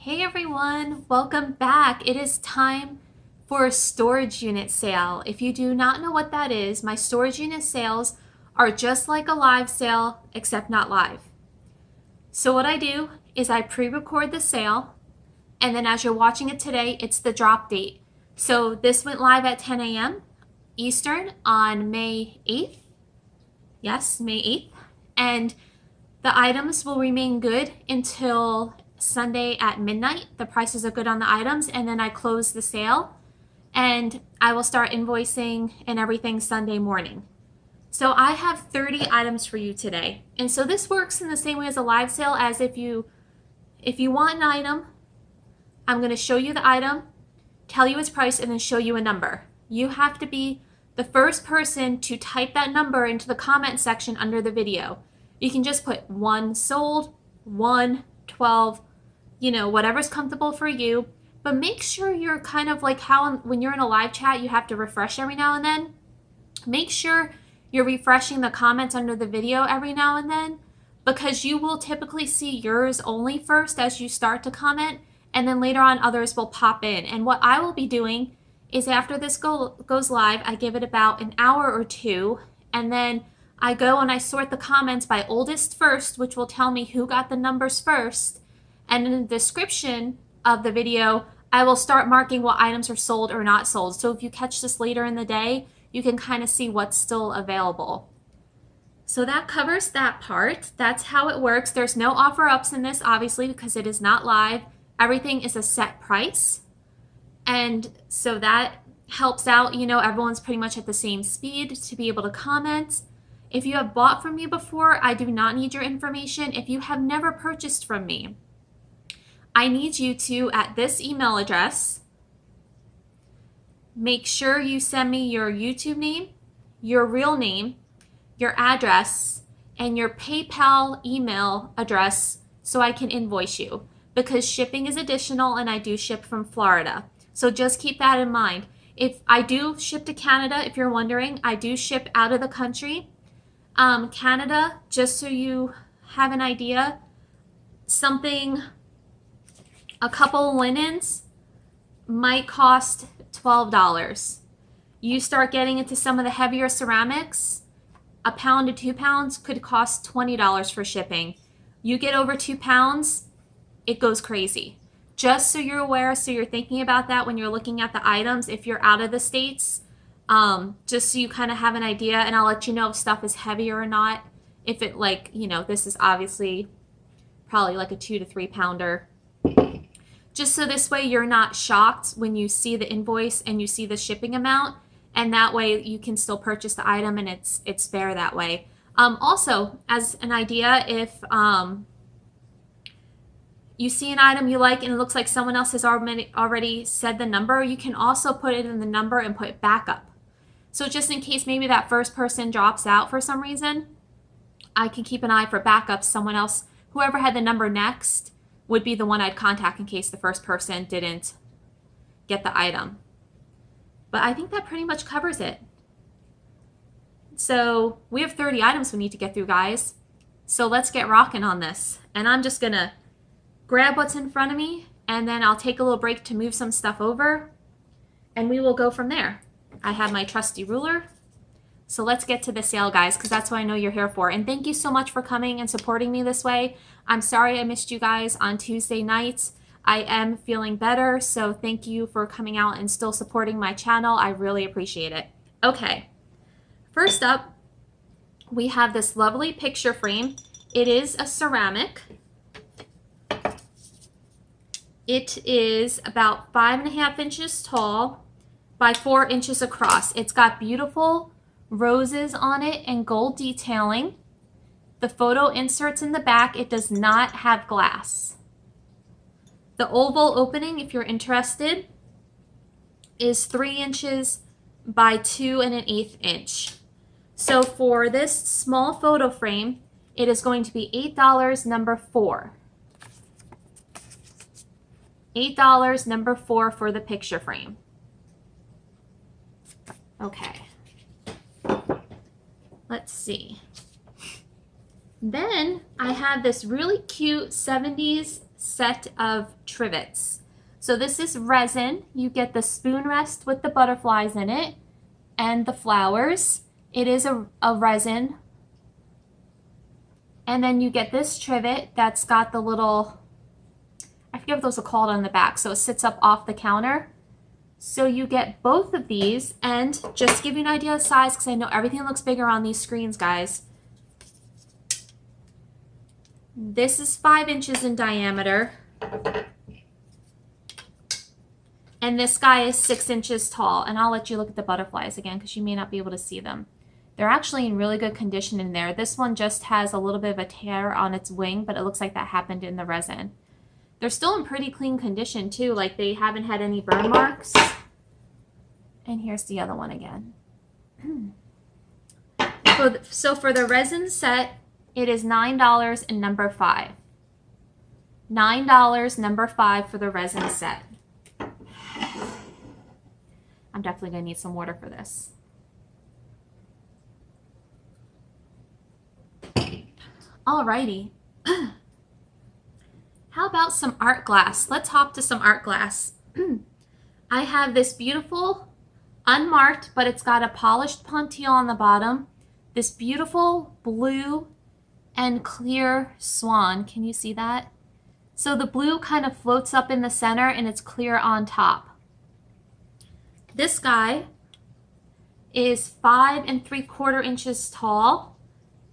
Hey everyone, welcome back. It is time for a storage unit sale. If you do not know what that is, my storage unit sales are just like a live sale, except not live. So what I do is I pre-record the sale, and then as you're watching it today, it's the drop date. So this went live at 10 a.m. Eastern on May 8th. Yes, May 8th. And the items will remain good until Sunday at midnight. The prices are good on the items, and then I close the sale and I will start invoicing and everything Sunday morning. So I have 30 items for you today. And so this works in the same way as a live sale, as if you want an item, I'm going to show you the item, tell you its price, and then show you a number. You have to be the first person to type that number into the comment section under the video. You can just put 1 sold, 1, 12, whatever's comfortable for you. But make sure you're kind of like how when you're in a live chat, you have to refresh every now and then. Make sure you're refreshing the comments under the video every now and then, because you will typically see yours only first as you start to comment, and then later on others will pop in. And what I will be doing is after this goes live, I give it about an hour or two, and then I go and I sort the comments by oldest first, which will tell me who got the numbers first. And in the description of the video, I will start marking what items are sold or not sold. So if you catch this later in the day, you can kind of see what's still available. So that covers that part. That's how it works. There's no offer ups in this, obviously, because it is not live. Everything is a set price. And so that helps out, everyone's pretty much at the same speed to be able to comment. If you have bought from me before, I do not need your information. If you have never purchased from me, I need you to, at this email address, make sure you send me your YouTube name, your real name, your address, and your PayPal email address so I can invoice you, because shipping is additional and I do ship from Florida. So just keep that in mind. If I do ship to Canada, if you're wondering, I do ship out of the country. Canada, just so you have an idea, a couple linens might cost $12. You start getting into some of the heavier ceramics, a pound to 2 pounds could cost $20 for shipping. You get over 2 pounds, it goes crazy. Just so you're aware, so you're thinking about that when you're looking at the items, if you're out of the States, just so you kind of have an idea, and I'll let you know if stuff is heavier or not. If it this is obviously probably like a 2 to 3 pounder. Just so this way you're not shocked when you see the invoice and you see the shipping amount, and that way you can still purchase the item and it's fair that way. Also, as an idea, if you see an item you like and it looks like someone else has already said the number, you can also put it in the number and put backup. So just in case maybe that first person drops out for some reason, I can keep an eye for backups. Someone else, whoever had the number next, would be the one I'd contact in case the first person didn't get the item. But I think that pretty much covers it. So we have 30 items we need to get through, guys. So let's get rocking on this. And I'm just gonna grab what's in front of me, and then I'll take a little break to move some stuff over, and we will go from there. I have my trusty ruler. So let's get to the sale, guys, because that's what I know you're here for. And thank you so much for coming and supporting me this way. I'm sorry I missed you guys on Tuesday nights. I am feeling better, so thank you for coming out and still supporting my channel. I really appreciate it. Okay, first up, we have this lovely picture frame. It is a ceramic. It is about 5.5 inches tall by 4 inches across. It's got beautiful roses on it and gold detailing. The photo inserts in the back. It does not have glass. The oval opening, if you're interested, is 3 inches by 2 1/8 inch. So for this small photo frame, it is going to be $8, number 4. $8, number 4 for the picture frame. Okay. Let's see. Then I have this really cute 70s set of Trivets. So this is resin. You get the spoon rest with the butterflies in it and the flowers. It is a resin. And then you get this trivet that's got the little, I forget what those are called on the back, so it sits up off the counter. So you get both of these, and just to give you an idea of size, because I know everything looks bigger on these screens, guys. This is 5 inches in diameter. And this guy is 6 inches tall. And I'll let you look at the butterflies again because you may not be able to see them. They're actually in really good condition in there. This one just has a little bit of a tear on its wing, but it looks like that happened in the resin. They're still in pretty clean condition too, like they haven't had any burn marks. And here's the other one again. So for the resin set, it is $9 and number 5. $9, number 5 for the resin set. I'm definitely going to need some water for this. Alrighty. How about some art glass? Let's hop to some art glass. I have this beautiful, unmarked, but it's got a polished pontille on the bottom. This beautiful blue and clear swan. Can you see that? So the blue kind of floats up in the center and it's clear on top. This guy is 5 3/4 inches tall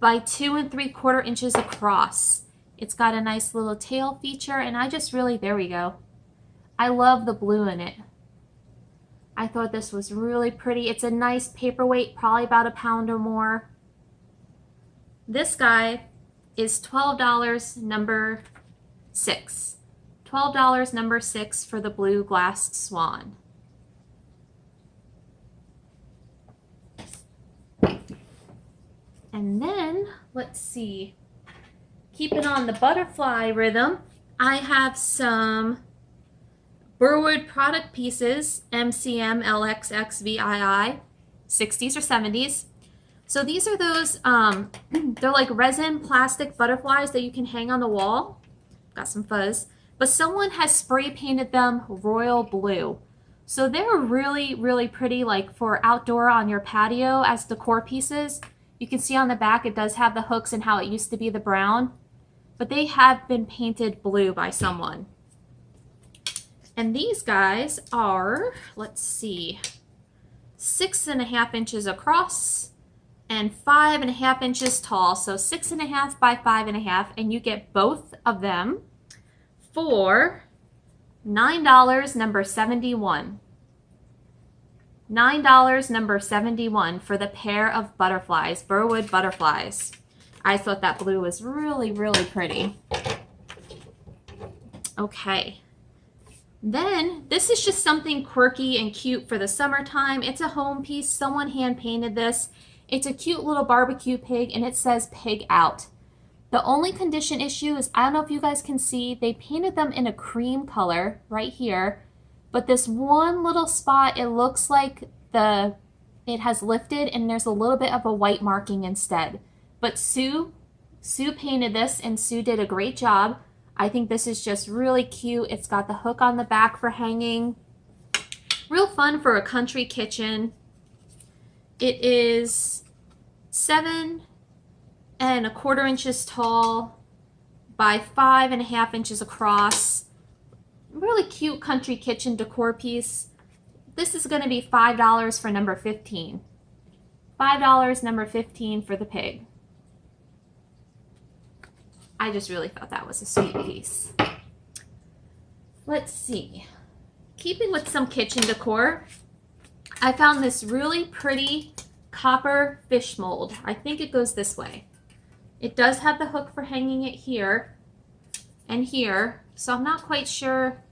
by 2 3/4 inches across. It's got a nice little tail feature, and I just really, there we go. I love the blue in it. I thought this was really pretty. It's a nice paperweight, probably about 1 pound or more. This guy is $12, number 6. $12, number 6 for the blue glass swan. And then, let's see, keeping on the butterfly rhythm, I have some Burwood product pieces, MCM LXXVII, 60s or 70s. So these are those, they're like resin plastic butterflies that you can hang on the wall. Got some fuzz. But someone has spray painted them royal blue. So they're really, really pretty, like for outdoor on your patio as decor pieces. You can see on the back it does have the hooks and how it used to be the brown. But they have been painted blue by someone. And these guys are, let's see, 6 1/2 inches across and 5 1/2 inches tall. So 6 1/2 by 5 1/2, and you get both of them for $9, number 71. $9, number 71 for the pair of butterflies, Burwood butterflies. I thought that blue was really, really pretty. Okay. Then, this is just something quirky and cute for the summertime. It's a home piece. Someone hand painted this. It's a cute little barbecue pig, and it says pig out. The only condition issue is, I don't know if you guys can see, they painted them in a cream color right here. But this one little spot, it looks like it has lifted, and there's a little bit of a white marking instead. But Sue painted this, and Sue did a great job. I think this is just really cute. It's got the hook on the back for hanging. Real fun for a country kitchen. It is 7 1/4 inches tall by 5 1/2 inches across. Really cute country kitchen decor piece. This is going to be $5 for number 15. $5, number 15 for the pig. I just really thought that was a sweet piece. Let's see. Keeping with some kitchen decor, I found this really pretty copper fish mold. I think it goes this way. It does have the hook for hanging it here and here, so I'm not quite sure.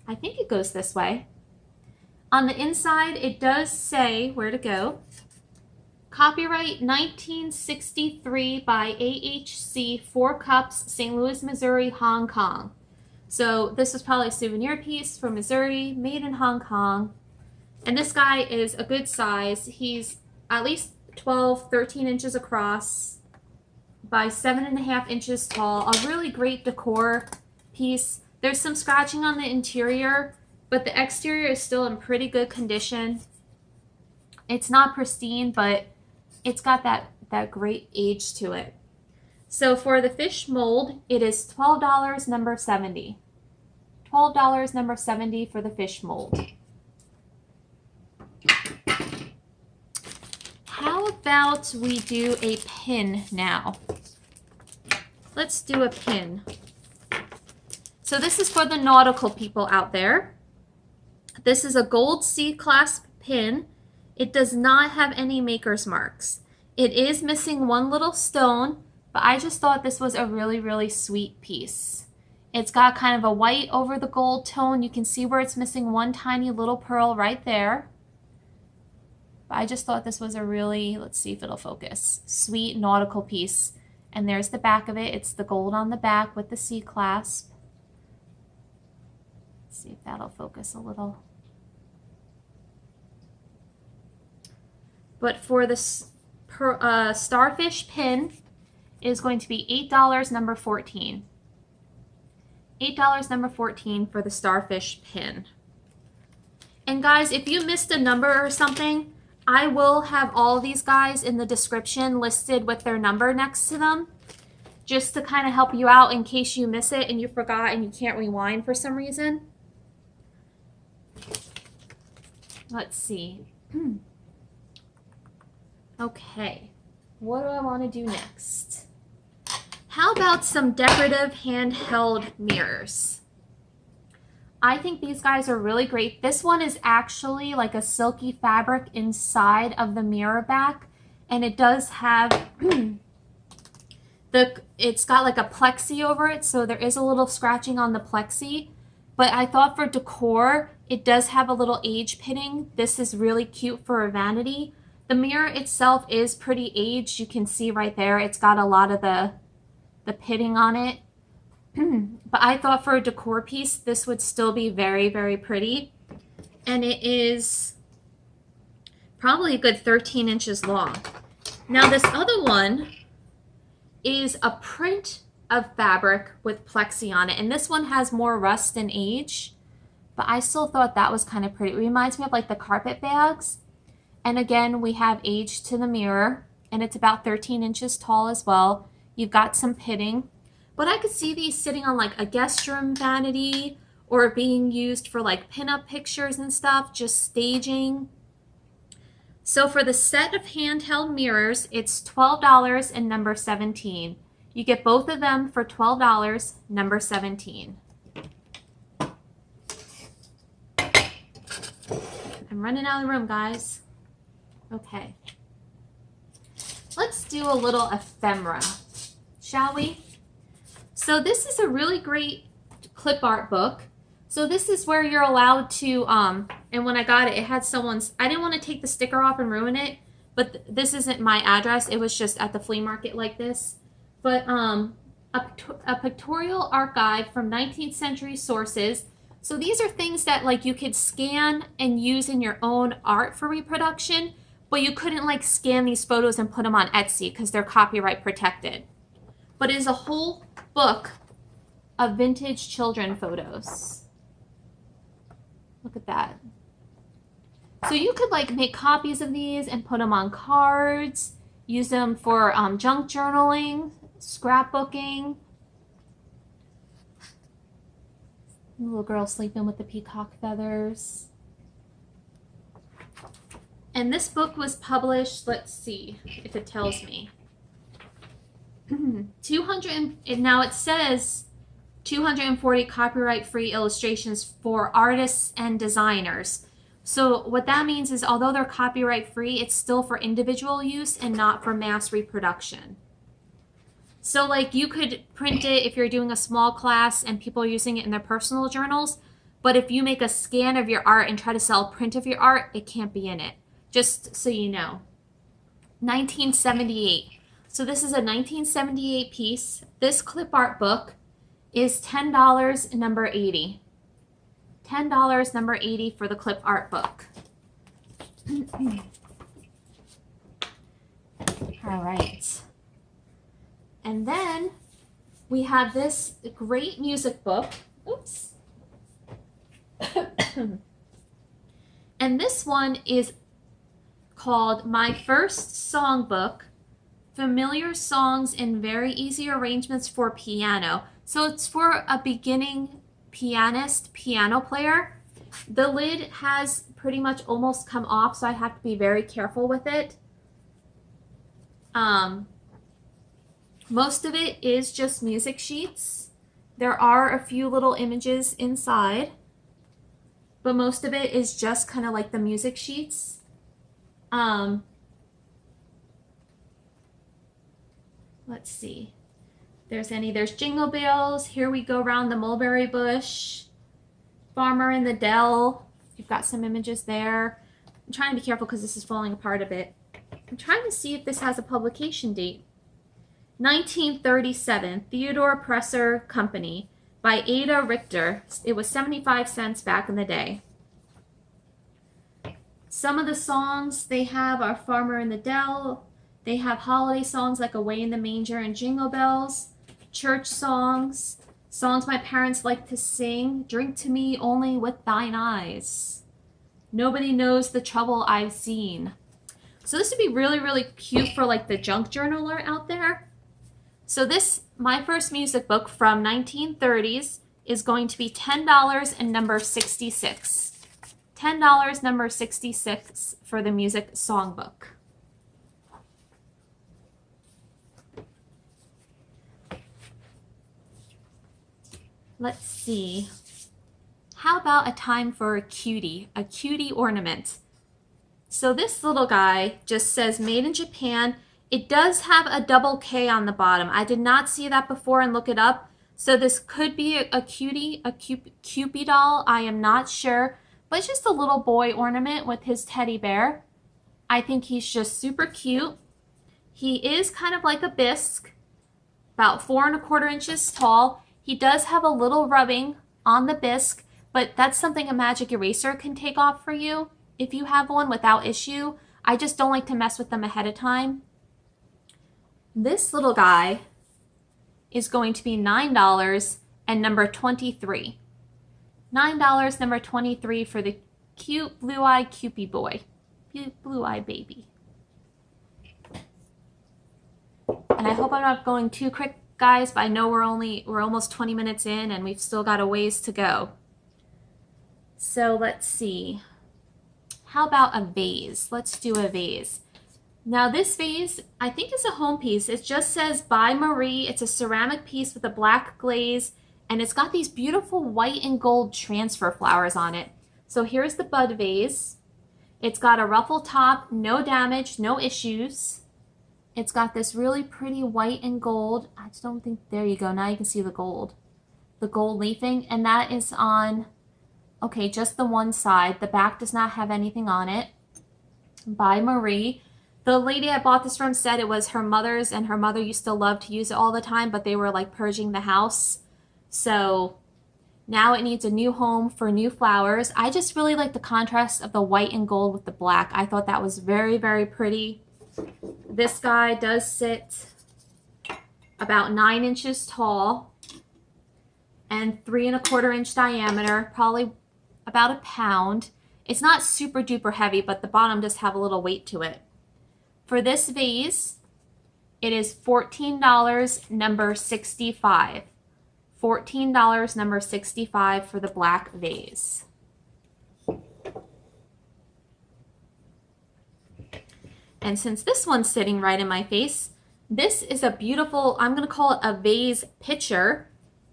I think it goes this way. On the inside, it does say where to go. Copyright 1963 by AHC, 4 Cups, St. Louis, Missouri, Hong Kong. So this was probably a souvenir piece from Missouri, made in Hong Kong. And this guy is a good size. He's at least 12, 13 inches across by 7 1/2 inches tall. A really great decor piece. There's some scratching on the interior, but the exterior is still in pretty good condition. It's not pristine, but it's got that great age to it. So for the fish mold, it is $12, number 70. $12, number 70 for the fish mold. How about we do a pin now? Let's do a pin. So this is for the nautical people out there. This is a gold C-clasp pin. It does not have any maker's marks. It is missing one little stone, but I just thought this was a really, really sweet piece. It's got kind of a white over the gold tone. You can see where it's missing one tiny little pearl right there. But I just thought this was a really, let's see if it'll focus, sweet nautical piece. And there's the back of it. It's the gold on the back with the C-clasp. Let's see if that'll focus a little. But for the starfish pin, it is going to be $8, number 14. $8, number 14 for the starfish pin. And guys, if you missed a number or something, I will have all these guys in the description listed with their number next to them, just to kind of help you out in case you miss it and you forgot and you can't rewind for some reason. Let's see. Okay, what do I want to do next? How about some decorative handheld mirrors? I think these guys are really great. This one is actually like a silky fabric inside of the mirror back, and it does have it's got like a plexi over it, so there is a little scratching on the plexi. But I thought for decor, it does have a little age pitting. This is really cute for a vanity. The mirror itself is pretty aged. You can see right there, it's got a lot of the pitting on it. But I thought for a decor piece, this would still be very, very pretty. And it is probably a good 13 inches long. Now this other one is a print of fabric with plexi on it. And this one has more rust and age. But I still thought that was kind of pretty. It reminds me of like the carpet bags. And again, we have age to the mirror. And it's about 13 inches tall as well. You've got some pitting. But I could see these sitting on like a guest room vanity or being used for like pinup pictures and stuff, just staging. So for the set of handheld mirrors, it's $12 and number 17. You get both of them for $12, number 17. I'm running out of room, guys. Okay. Let's do a little ephemera, shall we? So this is a really great clip art book. So this is where you're allowed to, and when I got it, it had someone's, I didn't want to take the sticker off and ruin it, but this isn't my address. It was just at the flea market like this. But a pictorial archive from 19th century sources. So these are things that like you could scan and use in your own art for reproduction, but you couldn't like scan these photos and put them on Etsy because they're copyright protected. But it is a whole book of vintage children photos. Look at that. So you could like make copies of these and put them on cards, use them for junk journaling, scrapbooking. Little girl sleeping with the peacock feathers. And this book was published, let's see if it tells me. 200, and now it says 240 copyright-free illustrations for artists and designers. So what that means is although they're copyright-free, it's still for individual use and not for mass reproduction. So like you could print it if you're doing a small class and people are using it in their personal journals, but if you make a scan of your art and try to sell a print of your art, it can't be in it. Just so you know. 1978. So this is a 1978 piece. This clip art book is $10, number 80. $10, number 80 for the clip art book. All right. And then we have this great music book. Oops. And this one is called My First Songbook, Familiar Songs in Very Easy Arrangements for Piano. So it's for a beginning pianist, piano player. The lid has pretty much almost come off, so I have to be very careful with it. Most of it is just music sheets. There are a few little images inside, but most of it is just kind of like the music sheets. Let's see. There's Jingle Bells, Here We Go Round the Mulberry Bush, Farmer in the Dell. You've got some images there. I'm trying to be careful because this is falling apart a bit. I'm trying to see if this has a publication date. 1937, Theodore Presser Company by Ada Richter. It was 75 cents back in the day. Some of the songs they have are Farmer in the Dell. They have holiday songs like Away in the Manger and Jingle Bells, church songs, songs my parents like to sing, Drink to Me Only with Thine Eyes, Nobody Knows the Trouble I've Seen. So this would be really, really cute for like the junk journaler out there. So this, My First Music Book from 1930s, is going to be $10 and number 66. $10, number 66 for the music songbook. Let's see. How about a time for a cutie ornament? So this little guy just says made in Japan. It does have a double K on the bottom. I did not see that before and look it up. So this could be a cutie, a Cupid doll. I am not sure. But it's just a little boy ornament with his teddy bear. I think he's just super cute. He is kind of like a bisque, about 4 1/4 inches tall. He does have a little rubbing on the bisque, but that's something a magic eraser can take off for you if you have one without issue. I just don't like to mess with them ahead of time. This little guy is going to be $9 and number 23. $9, number 23 for the cute blue-eyed Cupid boy. Blue-eyed baby. And I hope I'm not going too quick, guys, but I know we're almost 20 minutes in and we've still got a ways to go. So let's see. How about a vase? Let's do a vase. Now this vase, I think is a home piece. It just says by Marie. It's a ceramic piece with a black glaze, and it's got these beautiful white and gold transfer flowers on it. So here's the bud vase. It's got a ruffle top, no damage, no issues. It's got this really pretty white and gold. I just don't think, there you go. Now you can see the gold leafing, and that is on, okay, just the one side. The back does not have anything on it. By Marie. The lady I bought this from said it was her mother's, and her mother used to love to use it all the time, but they were like purging the house. So now it needs a new home for new flowers. I just really like the contrast of the white and gold with the black. I thought that was very, very pretty. This guy does sit about 9 inches tall and 3 1/4 inch diameter, probably about a pound. It's not super duper heavy, but the bottom does have a little weight to it. For this vase, it is $14, number 65. $14, number 65 for the black vase. And since this one's sitting right in my face, this is a beautiful, I'm going to call it a vase pitcher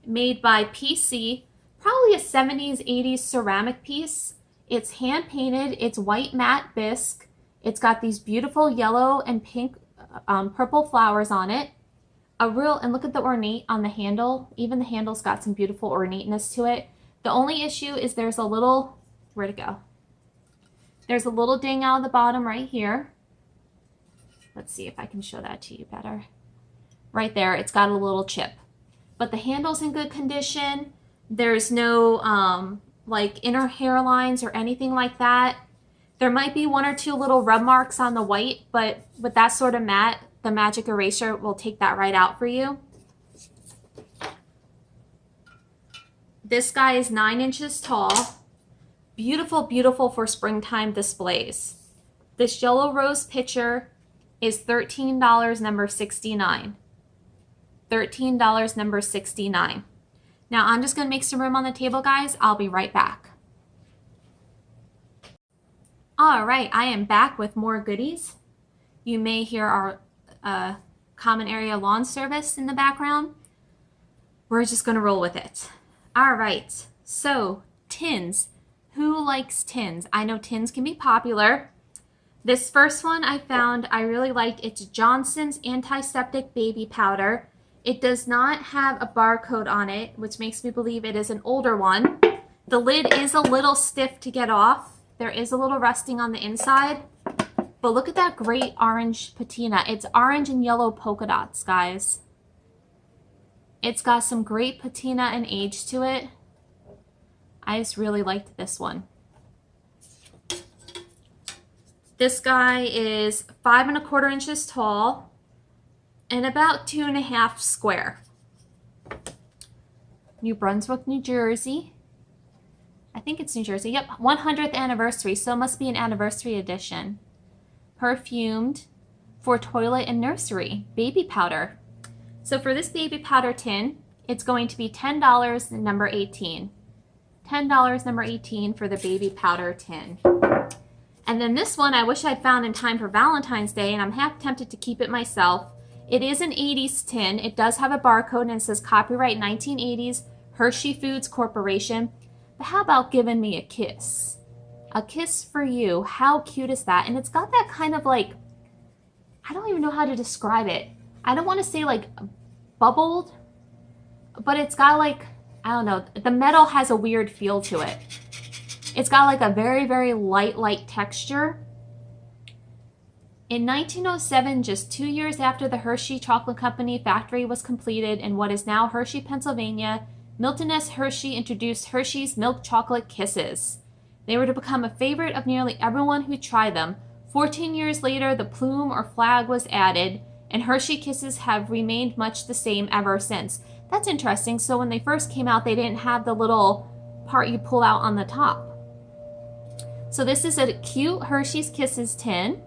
made by PC, probably a 70s, 80s ceramic piece. It's hand painted, it's white matte bisque. It's got these beautiful yellow and pink, purple flowers on it. And look at the ornate on the handle. Even the handle's got some beautiful ornateness to it. The only issue is there's a little, where'd it go? There's a little ding out of the bottom right here. Let's see if I can show that to you better. Right there, it's got a little chip. But the handle's in good condition. There's no like inner hairlines or anything like that. There might be 1 or 2 little rub marks on the white, but with that sort of matte, the magic eraser will take that right out for you. This guy is 9 inches tall. Beautiful, beautiful for springtime displays. This yellow rose pitcher is $13, number 69. $13, number 69. Now I'm just going to make some room on the table, guys. I'll be right back. All right, I am back with more goodies. You may hear our common area lawn service in the background. We're just going to roll with it. All right, so tins. Who likes tins? I know tins can be popular. This first one I found I really liked. It's Johnson's Antiseptic Baby Powder. It does not have a barcode on it, which makes me believe it is an older one. The lid is a little stiff to get off. There is a little rusting on the inside. But look at that great orange patina. It's orange and yellow polka dots, guys. It's got some great patina and age to it. I just really liked this one. This guy is 5 1/4 inches tall and about 2 1/2 square. New Brunswick, New Jersey. I think it's New Jersey. Yep, 100th anniversary, so it must be an anniversary edition. Perfumed for toilet and nursery. Baby powder. So for this baby powder tin, it's going to be $10, number 18. $10, number 18 for the baby powder tin. And then this one I wish I'd found in time for Valentine's Day, and I'm half tempted to keep it myself. It is an 80s tin. It does have a barcode and it says copyright 1980s, Hershey Foods Corporation. But how about giving me a kiss? A kiss for you. How cute is that? And it's got that kind of like, I don't even know how to describe it. I don't want to say like bubbled, but it's got like, I don't know, the metal has a weird feel to it. It's got like a very, very light texture. In 1907, just 2 years after the Hershey Chocolate Company factory was completed in what is now Hershey, Pennsylvania, Milton S. Hershey introduced Hershey's Milk Chocolate Kisses. They were to become a favorite of nearly everyone who tried them. 14 years later, the plume or flag was added, and Hershey Kisses have remained much the same ever since. That's interesting. So when they first came out, they didn't have the little part you pull out on the top. So this is a cute Hershey's Kisses tin,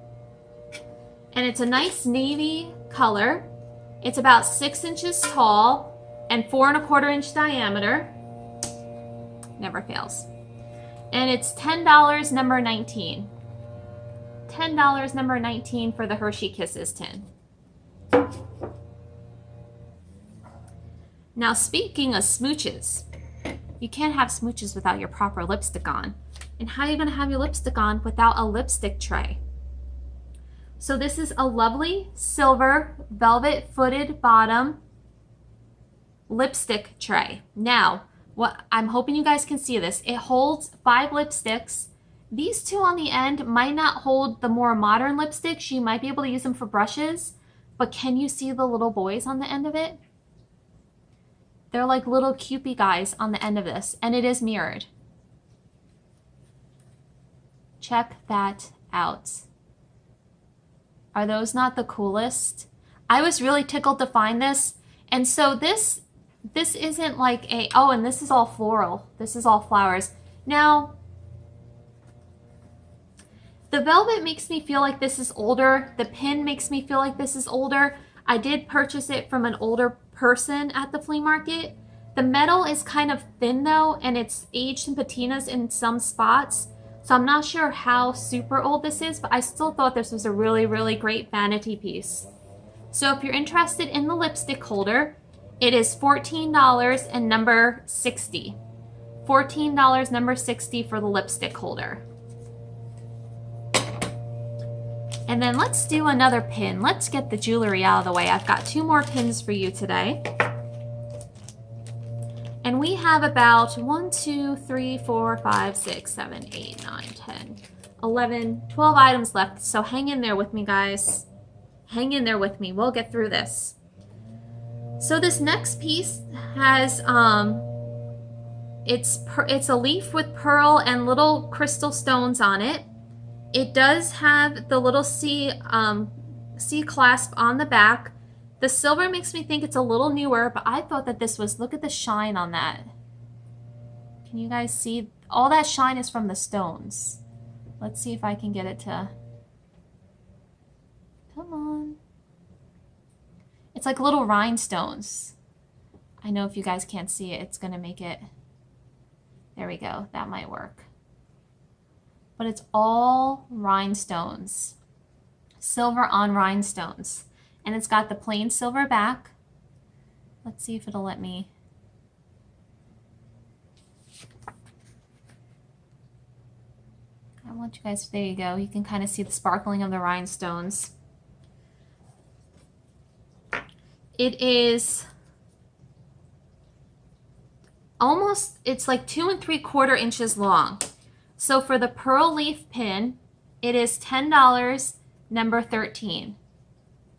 and it's a nice navy color. It's about 6 inches tall and 4 1/4 inch diameter. Never fails. And it's $10, number 19. $10, number 19 for the Hershey Kisses tin. Now, speaking of smooches, you can't have smooches without your proper lipstick on. And how are you going to have your lipstick on without a lipstick tray? So this is a lovely silver velvet footed bottom lipstick tray. Now, what I'm hoping you guys can see this. It holds 5 lipsticks. These 2 on the end might not hold the more modern lipsticks. You might be able to use them for brushes, but can you see the little boys on the end of it? They're like little Cupid guys on the end of this, and it is mirrored. Check that out. Are those not the coolest? I was really tickled to find this. And so this isn't like a, oh, and this is all floral. This is all flowers. Now, the velvet makes me feel like this is older. The pin makes me feel like this is older. I did purchase it from an older person at the flea market. The metal is kind of thin though, and it's aged in patinas in some spots. So I'm not sure how super old this is, but I still thought this was a really, really great vanity piece. So if you're interested in the lipstick holder, it is $14 and number 60. $14, number 60 for the lipstick holder. And then let's do another pin. Let's get the jewelry out of the way. I've got 2 more pins for you today. And we have about 1, 2, 3, 4, 5, 6, 7, 8, 9, 10, 11, 12 items left. So hang in there with me, guys. Hang in there with me. We'll get through this. So this next piece has, it's a leaf with pearl and little crystal stones on it. It does have the little C clasp on the back. The silver makes me think it's a little newer, but I thought that this was, look at the shine on that. Can you guys see? All that shine is from the stones. Let's see if I can get it to... Come on. It's like little rhinestones. I know if you guys can't see it, it's going to make it... There we go. That might work. But it's all rhinestones. Silver on rhinestones. And it's got the plain silver back. Let's see if it'll let me... I want you guys... There you go. You can kind of see the sparkling of the rhinestones. It is almost, it's like 2 3/4 inches long. So for the pearl leaf pin, it is $10, number 13.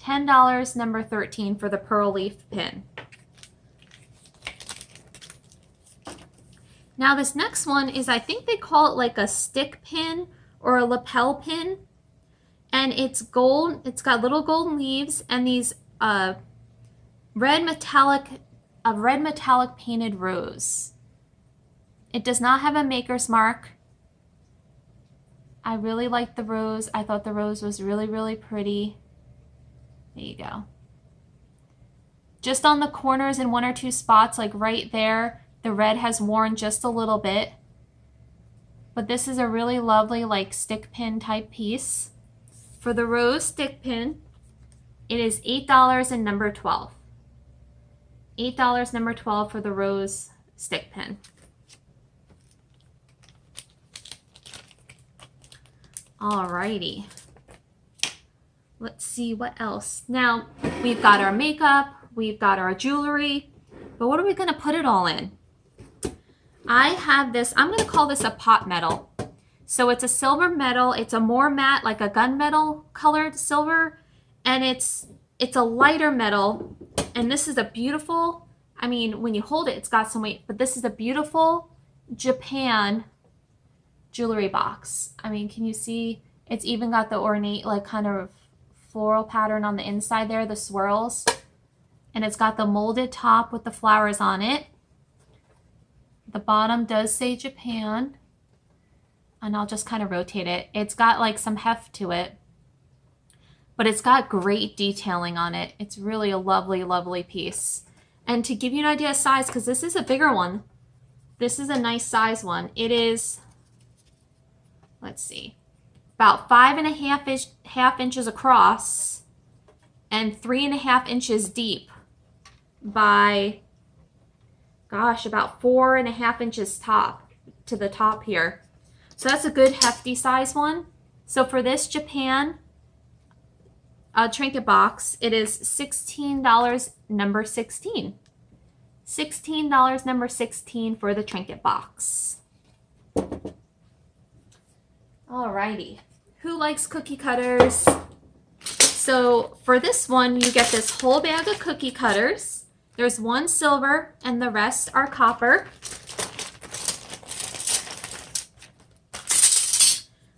$10, number 13 for the pearl leaf pin. Now this next one is, I think they call it like a stick pin or a lapel pin. And it's gold, it's got little golden leaves and these red metallic painted rose. It does not have a maker's mark. I really like the rose. I thought the rose was really, really pretty. There you go. Just on the corners in 1 or 2 spots, like right there, the red has worn just a little bit. But this is a really lovely like stick pin type piece. For the rose stick pin, it is $8 and number 12. $8, number 12 for the rose stick pin. Alrighty. Let's see what else. Now, we've got our makeup, we've got our jewelry, but what are we going to put it all in? I have this, I'm going to call this a pot metal. So it's a silver metal, it's a more matte, like a gunmetal colored silver, and it's a lighter metal, and this is a beautiful, I mean, when you hold it, it's got some weight, but this is a beautiful Japan jewelry box. I mean, can you see? It's even got the ornate, like kind of floral pattern on the inside there, the swirls, and it's got the molded top with the flowers on it. The bottom does say Japan, and I'll just kind of rotate it. It's got like some heft to it, but it's got great detailing on it. It's really a lovely, lovely piece. And to give you an idea of size, because this is a bigger one, this is a nice size one. It is, let's see, about 5.5 inches across and 3.5 inches deep by, gosh, about 4.5 inches top to the top here. So that's a good hefty size one. So for this Japan trinket box, it is $16, number 16. $16, number 16 for the trinket box. Alrighty. Who likes cookie cutters? So for this one, you get this whole bag of cookie cutters. There's 1 silver and the rest are copper.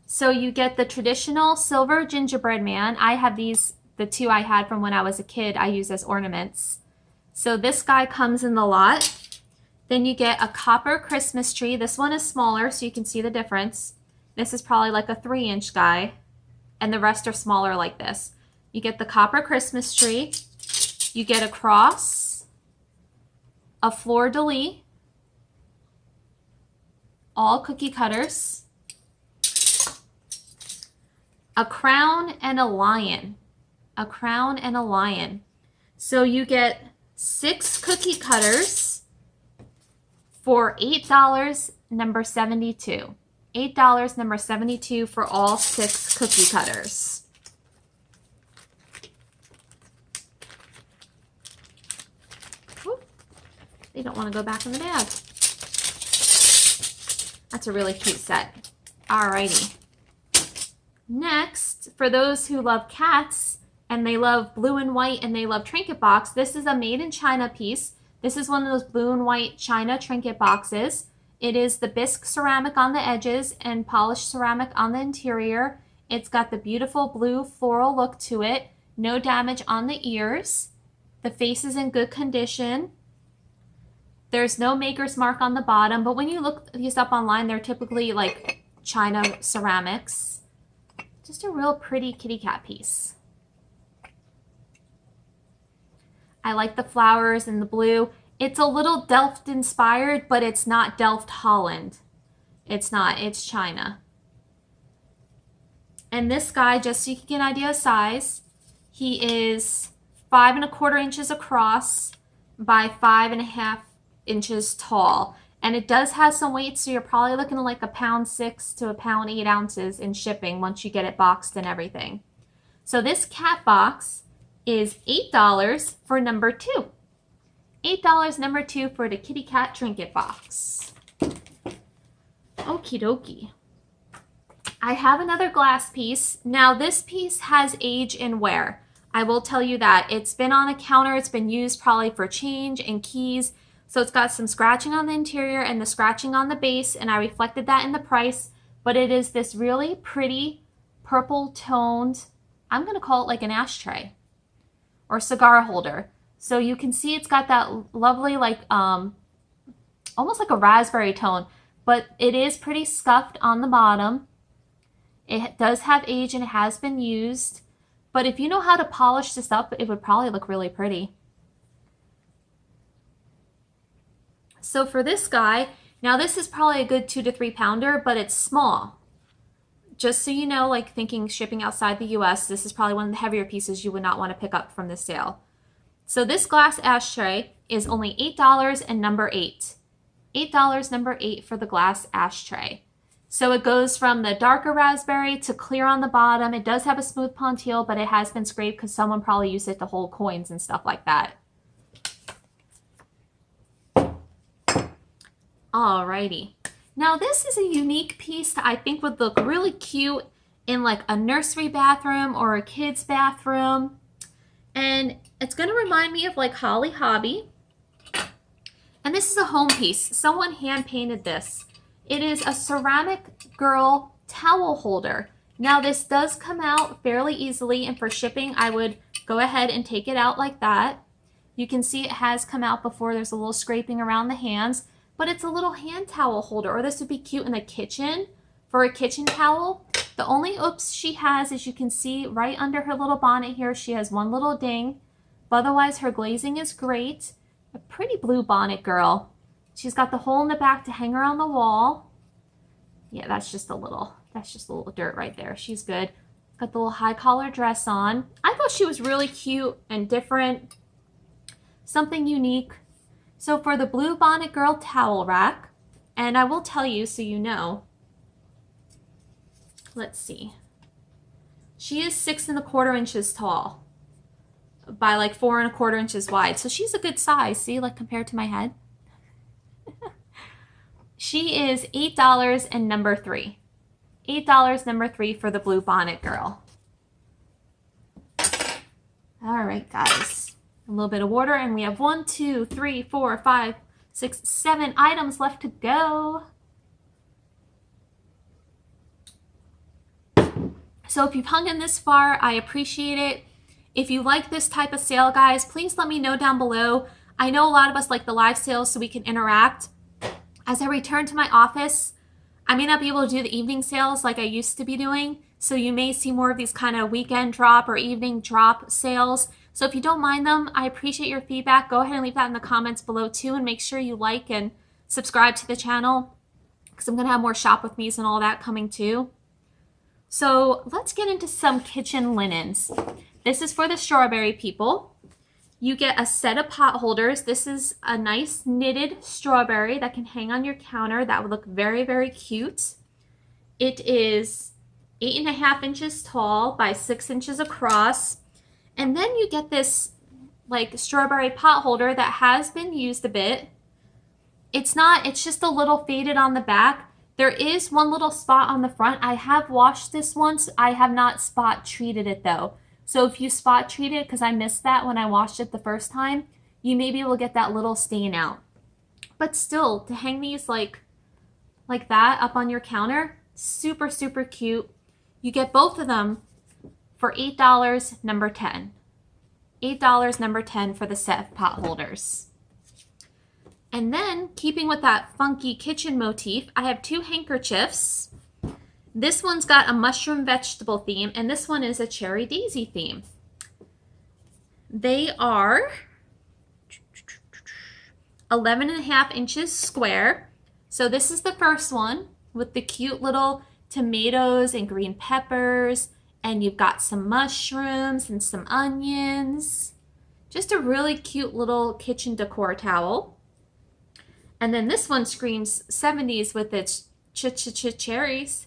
So you get the traditional silver gingerbread man. I have these, the 2 I had from when I was a kid, I use as ornaments. So this guy comes in the lot. Then you get a copper Christmas tree. This one is smaller, so you can see the difference. This is probably like a 3-inch guy, and the rest are smaller like this. You get the copper Christmas tree. You get a cross, a fleur-de-lis, all cookie cutters, a crown and a lion. A crown and a lion. So you get 6 cookie cutters for $8, number 72. $8, number 72 for all 6 cookie cutters. Ooh, they don't want to go back in the bag. That's a really cute set. Alrighty. Next, for those who love cats and they love blue and white and they love trinket box, this is a made in China piece. This is one of those blue and white China trinket boxes. It is the bisque ceramic on the edges and polished ceramic on the interior. It's got the beautiful blue floral look to it. No damage on the ears. The face is in good condition. There's no maker's mark on the bottom, but when you look these up online, they're typically like China ceramics. Just a real pretty kitty cat piece. I like the flowers and the blue. It's a little Delft inspired, but it's not Delft Holland. It's not, it's China. And this guy, just so you can get an idea of size, he is 5 1/4 inches across by 5 1/2 inches tall. And it does have some weight, so you're probably looking at like 1.6 pounds to 1.8 pounds in shipping once you get it boxed and everything. So this cat box is $8 for number 2. $8 number 2 for the kitty cat trinket box. Okie dokie. I have another glass piece. Now this piece has age and wear. I will tell you that. It's been on a counter. It's been used probably for change and keys. So it's got some scratching on the interior and the scratching on the base, and I reflected that in the price. But it is this really pretty purple toned, I'm going to call it like an ashtray or cigar holder. So you can see it's got that lovely like almost like a raspberry tone, but it is pretty scuffed on the bottom. It does have age and it has been used, but if you know how to polish this up, it would probably look really pretty. So for this guy, now this is probably a good 2 to 3 pounder, but it's small. Just so you know, like thinking shipping outside the US, this is probably one of the heavier pieces you would not want to pick up from this sale. So this glass ashtray is only $8 and number 8. $8 number 8 for the glass ashtray. So it goes from the darker raspberry to clear on the bottom. It does have a smooth pontile, but it has been scraped because someone probably used it to hold coins and stuff like that. Alrighty. Now this is a unique piece that I think would look really cute in like a nursery bathroom or a kid's bathroom. And it's going to remind me of like Holly Hobby. And this is a home piece. Someone hand painted this. It is a ceramic girl towel holder. Now this does come out fairly easily, and for shipping I would go ahead and take it out like that. You can see it has come out before. There's a little scraping around the hands, but it's a little hand towel holder, or this would be cute in the kitchen for a kitchen towel. The only oops she has, as you can see right under her little bonnet here, she has one little ding, but otherwise her glazing is great. A pretty blue bonnet girl. She's got the hole in the back to hang her on the wall. Yeah, that's just a little dirt right there. She's good. Got the little high collar dress on. I thought she was really cute and different. Something unique. So for the blue bonnet girl towel rack, and I will tell you so you know, let's see. She is 6 1/4 inches tall by like 4 1/4 inches wide. So she's a good size, see, like compared to my head. She is $8 and number 3. $8 number 3 for the blue bonnet girl. All right, guys. A little bit of water, and we have 1, 2, 3, 4, 5, 6, 7 items left to go. So if you've hung in this far, I appreciate it. If you like this type of sale, guys, please let me know down below. I know a lot of us like the live sales so we can interact. As I return to my office, I may not be able to do the evening sales like I used to be doing, so you may see more of these kind of weekend drop or evening drop sales. So if you don't mind them, I appreciate your feedback. Go ahead and leave that in the comments below too, and make sure you like and subscribe to the channel because I'm going to have more shop with me's and all that coming too. So let's get into some kitchen linens. This is for the strawberry people. You get a set of pot holders. This is a nice knitted strawberry that can hang on your counter. That would look very, very cute. It is 8 1/2 inches tall by 6 inches across. And then you get this like strawberry pot holder that has been used a bit. It's just a little faded on the back. There is one little spot on the front. I have washed this once. I have not spot treated it though. So if you spot treat it, because I missed that when I washed it the first time, you may be able to get that little stain out. But still, to hang these like that up on your counter, super, super cute. You get both of them for $8 number 10. $8 number 10 for the set of pot holders. And then, keeping with that funky kitchen motif, I have 2 handkerchiefs. This one's got a mushroom vegetable theme, and this one is a cherry daisy theme. They are 11.5 inches square. So this is the first one with the cute little tomatoes and green peppers, and you've got some mushrooms and some onions. Just a really cute little kitchen decor towel. And then this one screams 70s with its cherries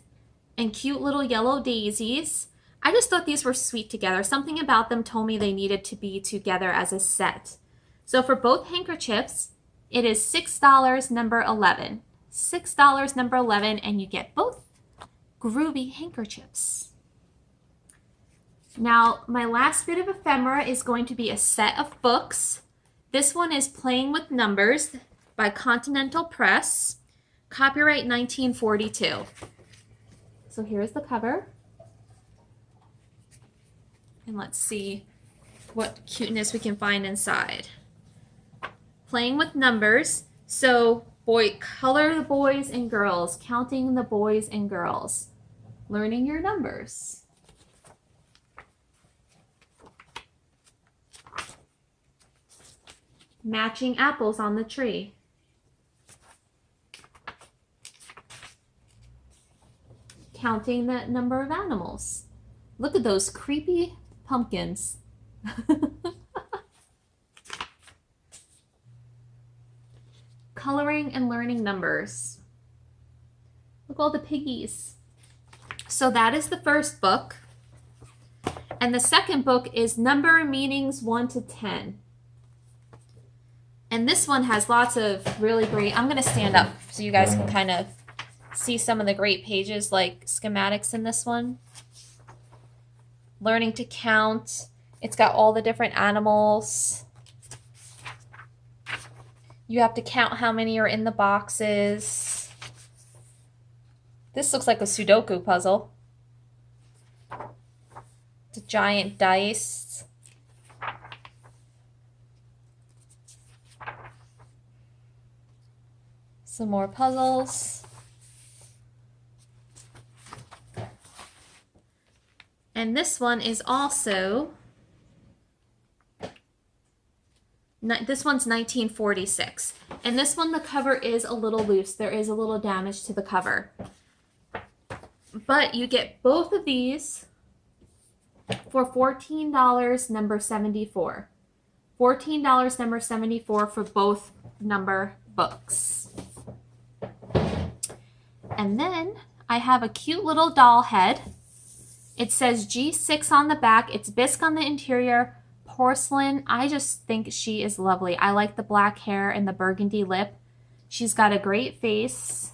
and cute little yellow daisies. I just thought these were sweet together. Something about them told me they needed to be together as a set. So for both handkerchiefs, it is $6, number 11. $6, number 11, and you get both groovy handkerchiefs. Now, my last bit of ephemera is going to be a set of books. This one is Playing with Numbers by Continental Press, copyright 1942. So here's the cover. And let's see what cuteness we can find inside. Playing with Numbers. So, color the boys and girls, counting the boys and girls, learning your numbers. Matching apples on the tree. Counting the number of animals. Look at those creepy pumpkins. Coloring and learning numbers. Look at all the piggies. So that is the first book. And the second book is Number Meanings 1 to 10. And this one has lots of really great, I'm going to stand up so you guys can kind of see some of the great pages like schematics in this one. Learning to count. It's got all the different animals. You have to count how many are in the boxes. This looks like a Sudoku puzzle. It's a giant dice. Some more puzzles. And this one is also, this one's 1946. And this one, the cover is a little loose. There is a little damage to the cover. But you get both of these for $14, number 74. $14, number 74 for both number books. And then I have a cute little doll head. It says G6 on the back. It's bisque on the interior, porcelain. I just think she is lovely. I like the black hair and the burgundy lip. She's got a great face.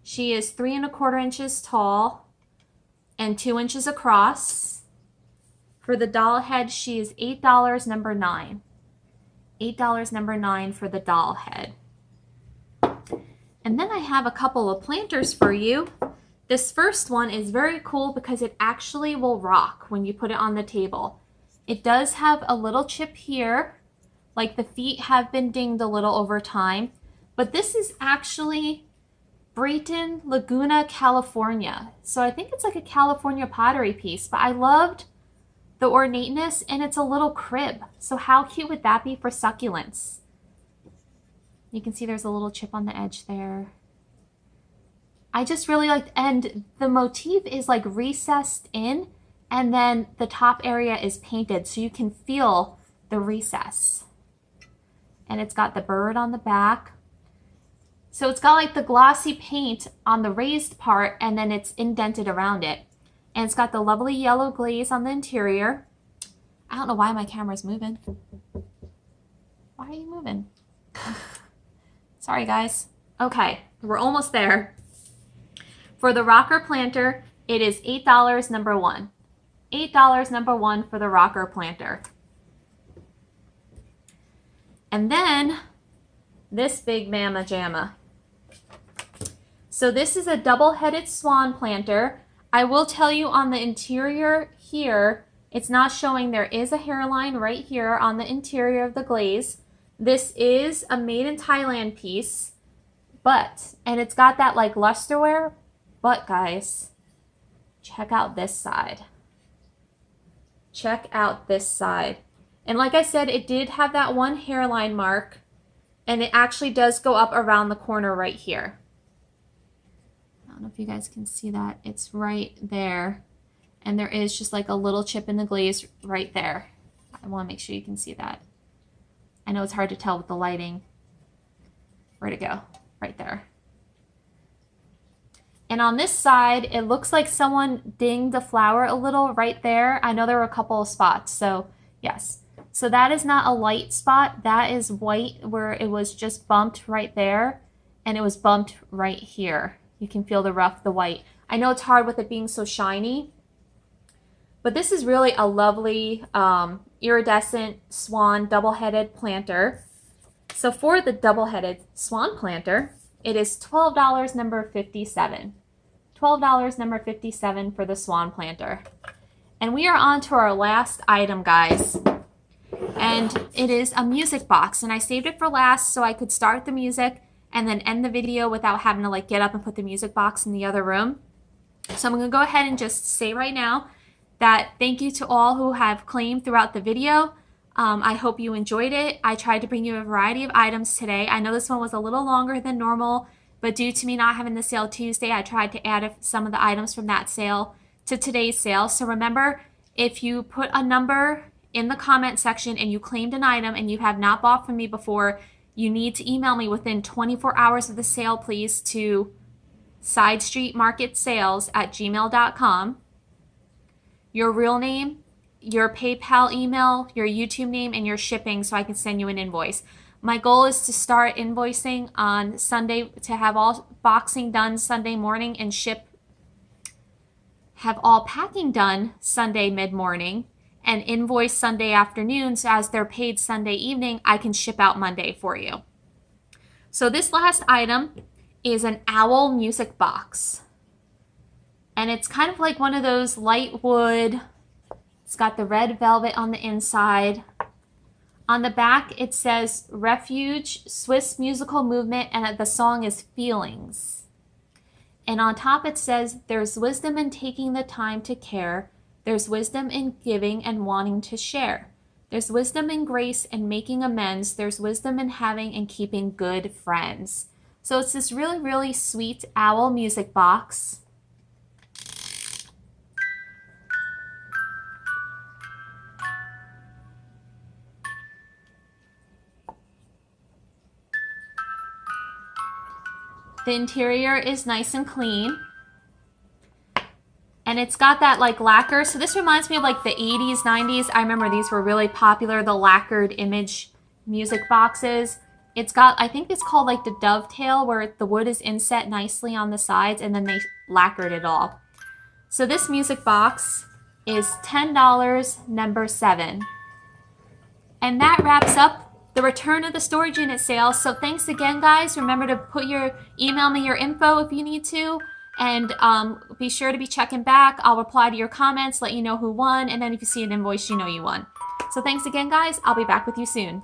She is 3¼ inches tall and 2 inches across. For the doll head, she is $8, number 9. $8, number 9 for the doll head. And then I have a couple of planters for you. This first one is very cool because it actually will rock when you put it on the table. It does have a little chip here, like the feet have been dinged a little over time, but this is actually Brayton, Laguna, California. So I think it's like a California pottery piece, but I loved the ornateness, and it's a little crib. So how cute would that be for succulents? You can see there's a little chip on the edge there. I just really liked, and the motif is like recessed in, and then the top area is painted so you can feel the recess. And it's got the bird on the back. So it's got like the glossy paint on the raised part, and then it's indented around it. And it's got the lovely yellow glaze on the interior. I don't know why my camera's moving. Why are you moving? Sorry, guys. Okay, we're almost there. For the rocker planter, it is $8, number 1. $8, number 1 for the rocker planter. And then this big mamma jamma. So this is a double-headed swan planter. I will tell you on the interior here, it's not showing, there is a hairline right here on the interior of the glaze. This is a made in Thailand piece, and it's got that like lusterware, but guys, check out this side. Check out this side. And like I said, it did have that one hairline mark, and it actually does go up around the corner right here. I don't know if you guys can see that. It's right there. And there is just like a little chip in the glaze right there. I want to make sure you can see that. I know it's hard to tell with the lighting. Where'd it go? Right there. And on this side, it looks like someone dinged the flower a little right there. I know there were a couple of spots, so yes. So that is not a light spot. That is white where it was just bumped right there, and it was bumped right here. You can feel the rough, the white. I know it's hard with it being so shiny, but this is really a lovely iridescent swan double-headed planter. So for the double-headed swan planter, it is $12, number 57. $12, number 57 for the swan planter. And we are on to our last item, guys. And it is a music box. And I saved it for last so I could start the music and then end the video without having to like get up and put the music box in the other room. So I'm going to go ahead and just say right now that thank you to all who have claimed throughout the video. I hope you enjoyed it. I tried to bring you a variety of items today. I know this one was a little longer than normal, but due to me not having the sale Tuesday, I tried to add some of the items from that sale to today's sale. So remember, if you put a number in the comment section and you claimed an item and you have not bought from me before, you need to email me within 24 hours of the sale, please, to sidestreetmarketsales@gmail.com. Your real name, your PayPal email, your YouTube name, and your shipping so I can send you an invoice. My goal is to start invoicing on Sunday, to have all boxing done Sunday morning and have all packing done Sunday mid-morning and invoice Sunday afternoon, so as they're paid Sunday evening, I can ship out Monday for you. So this last item is an owl music box. And it's kind of like one of those light wood. It's got the red velvet on the inside. On the back, it says Refuge, Swiss Musical Movement, and the song is Feelings. And on top it says, there's wisdom in taking the time to care. There's wisdom in giving and wanting to share. There's wisdom in grace and making amends. There's wisdom in having and keeping good friends. So it's this really, really sweet owl music box. The interior is nice and clean. And it's got that like lacquer. So this reminds me of like the 80s, 90s. I remember these were really popular, the lacquered image music boxes. It's got, I think it's called like the dovetail, where the wood is inset nicely on the sides and then they lacquered it all. So this music box is $10, number 7. And that wraps up the return of the storage unit sale. So thanks again, guys. Remember to email me your info if you need to, and be sure to be checking back. I'll reply to your comments, let you know who won, and then if you see an invoice, you know you won. So thanks again, guys. I'll be back with you soon.